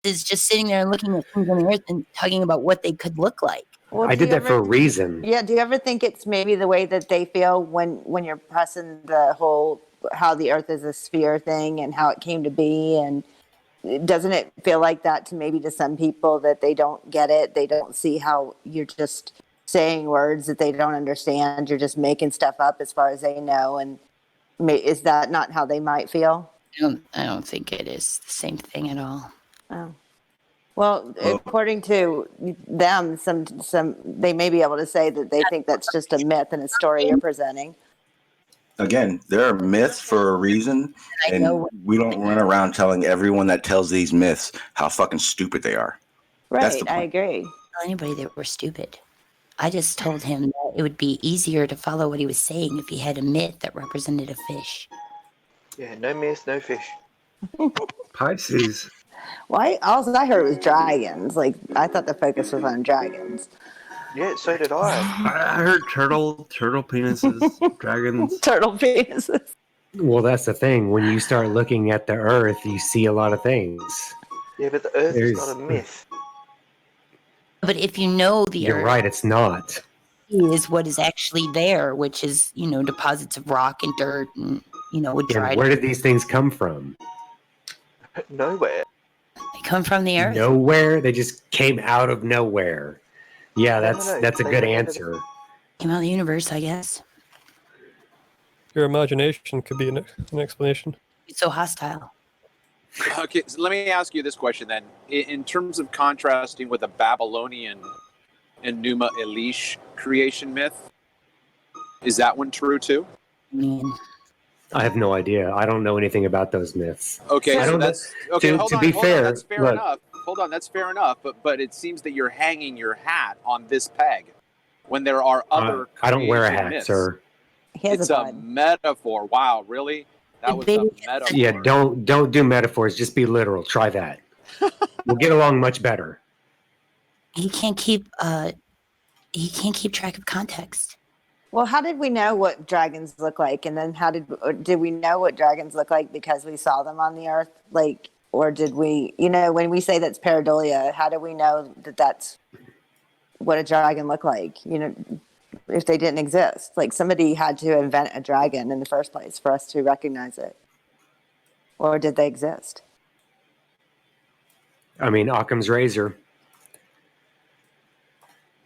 is just sitting there and looking at things on the earth and talking about what they could look like. Well, I did that for a reason. Yeah. Do you ever think it's maybe the way that they feel when you're pressing the whole how the Earth is a sphere thing and how it came to be, and doesn't it feel like that to maybe to some people that they don't get it? They don't see how you're just saying words that they don't understand. You're just making stuff up as far as they know, and is that not how they might feel? I don't think it is the same thing at all. Oh. Well, according to them, some they may be able to say that they think that's just a myth and a story you're presenting. Again, there are myths for a reason, and we don't run around telling everyone that tells these myths how fucking stupid they are. Right, I agree. Tell anybody that we're stupid. I just told him that it would be easier to follow what he was saying if he had a myth that represented a fish. Yeah, no myth, no fish. Pisces. Why? All I heard was dragons. Like, I thought the focus was on dragons. Yeah, so did I. I heard turtle penises, dragons. Turtle penises. Well, that's the thing. When you start looking at the Earth, you see a lot of things. Yeah, but the Earth is not a myth. But if you know the You're Earth right, it's not. is what is actually there, which is, deposits of rock and dirt and, And where did these things come from? Nowhere. They come from the Earth. Nowhere? They just came out of nowhere. Yeah, that's a good answer. Came out of the universe, I guess. Your imagination could be an explanation. It's so hostile. Okay, so let me ask you this question then. In terms of contrasting with a Babylonian Enuma Elish creation myth, is that one true too? I have no idea. I don't know anything about those myths. Okay, I so don't that's know. okay. To be fair, that's fair enough. Hold on, that's fair enough. But it seems that you're hanging your hat on this peg when there are other. I don't wear a hat, myths. Sir. It's a metaphor. Wow, really? That was a metaphor. Yeah, don't do metaphors. Just be literal. Try that. We'll get along much better. He can't keep track of context. Well, how did we know what dragons look like? And then how did we know what dragons look like because we saw them on the Earth? Like, or did we, when we say that's pareidolia, how do we know that that's what a dragon looked like? If they didn't exist, like somebody had to invent a dragon in the first place for us to recognize it. Or did they exist? I mean, Occam's razor.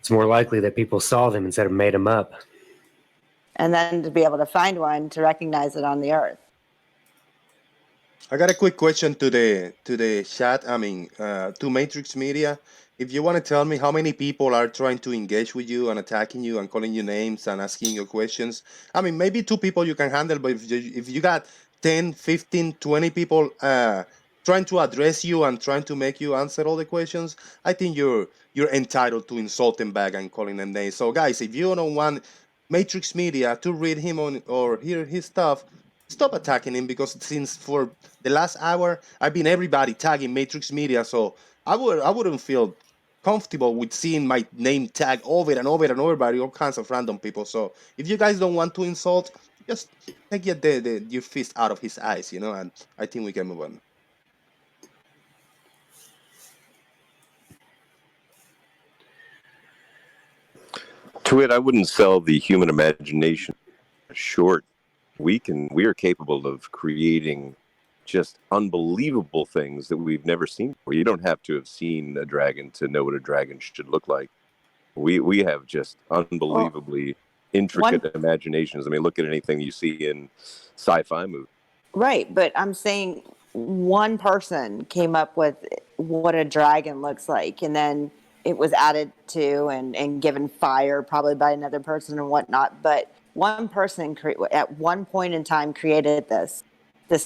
It's more likely that people saw them instead of made them up. And then to be able to find one to recognize it on the Earth. I got a quick question to the chat. To Matrix Media. If you want to tell me how many people are trying to engage with you and attacking you and calling you names and asking you questions. Maybe 2 people you can handle, but if you got 10, 15, 20 people trying to address you and trying to make you answer all the questions, I think you're entitled to insult them back and calling them names. So guys, if you don't want Matrix Media to read him on or hear his stuff, stop attacking him, because since for the last hour I've been everybody tagging Matrix Media, so I wouldn't feel comfortable with seeing my name tagged over and over and over by all kinds of random people. So if you guys don't want to insult, just take your fist out of his eyes, and I think we can move on. To it, I wouldn't sell the human imagination short. We are capable of creating just unbelievable things that we've never seen before. You don't have to have seen a dragon to know what a dragon should look like. We have just unbelievably intricate imaginations. Look at anything you see in sci-fi movies. Right, but I'm saying one person came up with what a dragon looks like, and then it was added to and given fire probably by another person and whatnot. But one person at one point in time created this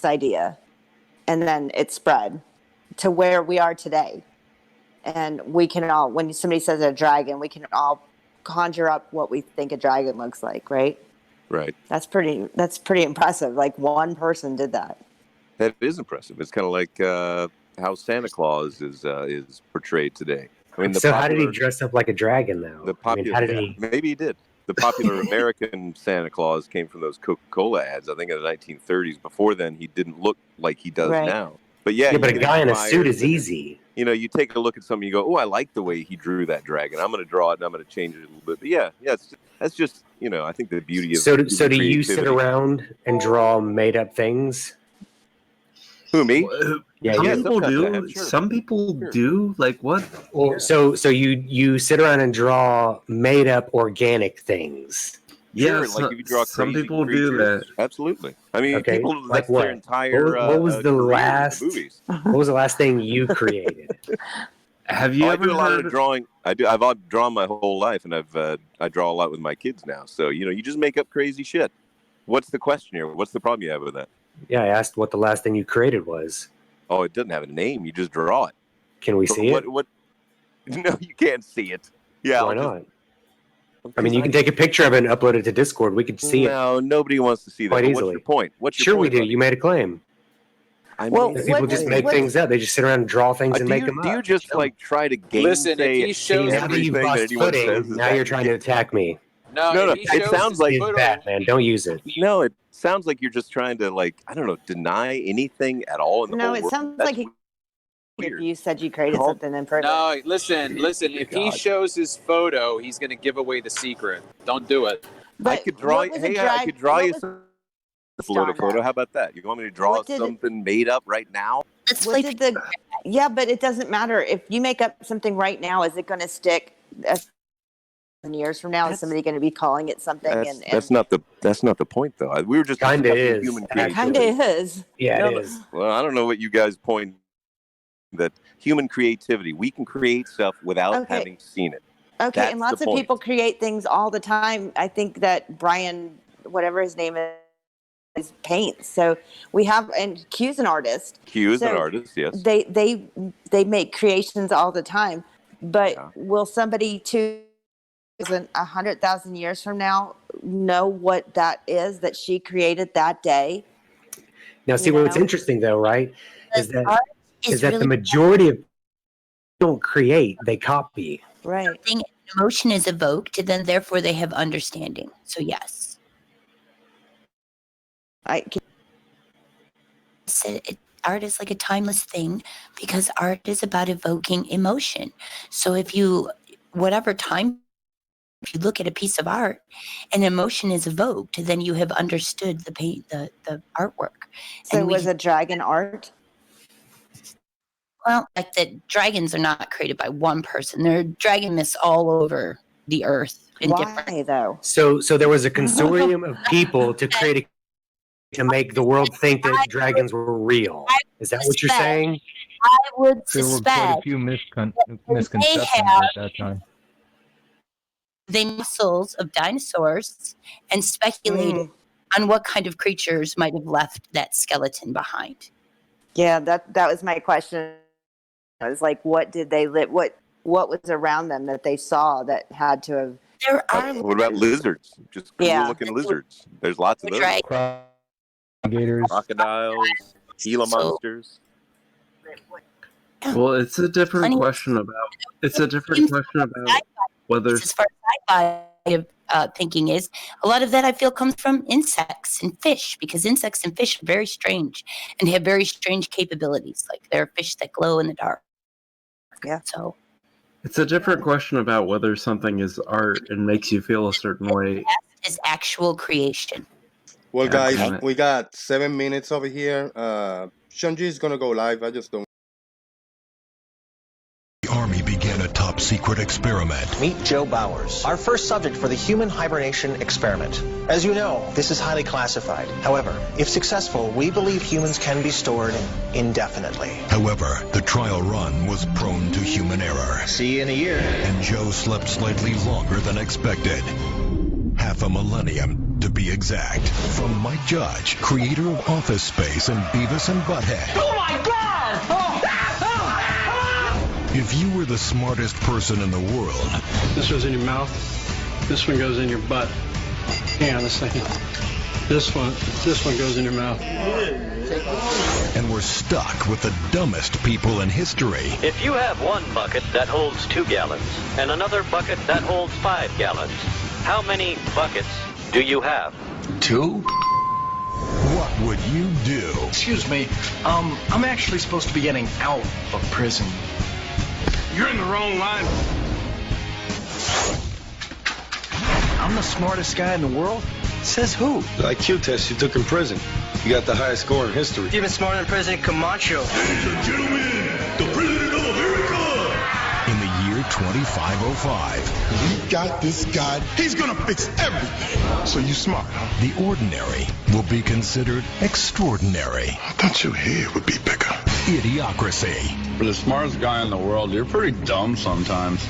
idea, and then it spread to where we are today. And we can all, when somebody says a dragon, we can all conjure up what we think a dragon looks like, right? Right. That's pretty impressive. Like one person did that. That is impressive. It's kind of like how Santa Claus is portrayed today. How did he dress up like a dragon, though? Maybe he did. The popular American Santa Claus came from those Coca-Cola ads, I think, in the 1930s. Before then, he didn't look like he does now. But yeah, but a you guy in a admire suit is the- easy. You know, you take a look at something, you go, "Oh, I like the way he drew that dragon. I'm going to draw it, and I'm going to change it a little bit." But yeah, that's just, you know, I think the beauty of So do human you sit creativity. around and draw made up things? Who, me? Yeah, Some you. people sometimes I do. have, sure. Some people Sure. do. Like what? Well, so you sit around and draw made up organic things. Sure, Yeah, like if you draw some crazy people do creatures, that. Absolutely. I mean, Okay, people, like that's what? their entire What was the career in last- movies. What was the last thing you created? Have you I ever do a lot heard? of drawing. I've drawn my whole life, and I draw a lot with my kids now. So you know, you just make up crazy shit. What's the question here? What's the problem you have with that? Yeah, I asked what the last thing you created was. Oh, it doesn't have a name. You just draw it. Can we So see it? What? No, you can't see it. Yeah, Why I'll just- not? I mean, you can take a picture of it and upload it to Discord. We could see it. No, nobody wants to see that. Quite But easily. What's your point? What's your Sure, we point, do. buddy? You made a claim. I Well, made a People what just does- make what- things up. They just sit around and draw things and do make you, them up. do you just like try to Listen, if gainsay he shows now that everything you've that lost anyone says? footing, is now that you're trying to attack me. No, No, if no, he it shows sounds his like- It's photo- bad, man. Don't use it. No, it sounds like you're just trying to I don't know, deny anything at all in the No, whole it world. sounds That's like if weird. you said you created Call- something in person. No, listen. If he God. shows his photo, he's going to give away the secret. Don't do it. I could draw. what was a Hey, I drag- could draw what you was some drawn photo. up? How about that? You want me to draw What did it- something made up right now? Let's What play. did the? Yeah, but it doesn't matter if you make up something right now. Is it going to stick? 10 years from now, is somebody going to be calling it something? That's not the point though. We were just Kinda discussing is, human actually. It kind creativity. of is. Yeah, No, it but- is. Well, I don't know what you guys point that human creativity. We can create stuff without Okay. having seen it. Okay, That's and lots the of point. people create things all the time. I think that Brian, whatever his name is, paints. So we have, and Q's an artist. Q is an So artist, yes. They make creations all the time. But Yeah. will somebody 100,000 years from now know what that is that she created that day? Now, see You what's know? interesting though, right? Is that Art is that the really majority of don't create, they copy. Right. something, emotion is evoked, and then therefore they have understanding. So yes, art is like a timeless thing because art is about evoking emotion. So if you, whatever time, if you look at a piece of art and emotion is evoked, then you have understood the paint, the artwork. So And we- was a dragon art? Well, like the dragons are not created by one person. There are dragon myths all over the earth. In different, Why though? So there was a consortium of people to make the world think that dragons were real. Is that what you're saying? I would There were quite a suspect few misconceptions at that time. they muscles of dinosaurs and speculated on what kind of creatures might have left that skeleton behind. Yeah, that was my question. I was like, what did they live? What was around them that they saw that had to have? There are What about lizards? Just cool Yeah. looking lizards. There's lots of those. Gators. Crocodiles, Gila So- monsters. Well, it's a different Plenty- question about. It's a different question about whether. as far as sci-fi thinking is, a lot of that I feel comes from insects and fish, because insects and fish are very strange and have very strange capabilities. Like there are fish that glow in the dark. Yeah. So It's a different question about whether something is art and makes you feel a certain way. is actual creation. Well, guys, Okay. we got 7 minutes over here. Shunji is gonna go live. I just don't. The Army began a top-secret experiment. Meet Joe Bowers, our first subject for the human hibernation experiment. As you know, this is highly classified. However, if successful, we believe humans can be stored indefinitely. However, the trial run was prone to human error. See you in a year. And Joe slept slightly longer than expected. Half a millennium, to be exact. From Mike Judge, creator of Office Space and Beavis and Butthead. Oh my God! If you were the smartest person in the world, This goes in your mouth. This one goes in your butt. Hang on a second. This one goes in your mouth. and were stuck with the dumbest people in history, If you have one bucket that holds 2 gallons and another bucket that holds 5 gallons, how many buckets do you have? 2? What would you do? Excuse me, I'm actually supposed to be getting out of prison. You're in the wrong line. I'm the smartest guy in the world? Says who? The IQ test you took in prison. You got the highest score in history. Even smarter than President Camacho. Ladies and gentlemen, the President of America. In the year 2505, you got this guy. He's gonna fix everything. So you smart, huh? the ordinary will be considered extraordinary. I thought your head would be bigger. Idiocracy. For the smartest guy in the world, you're pretty dumb sometimes.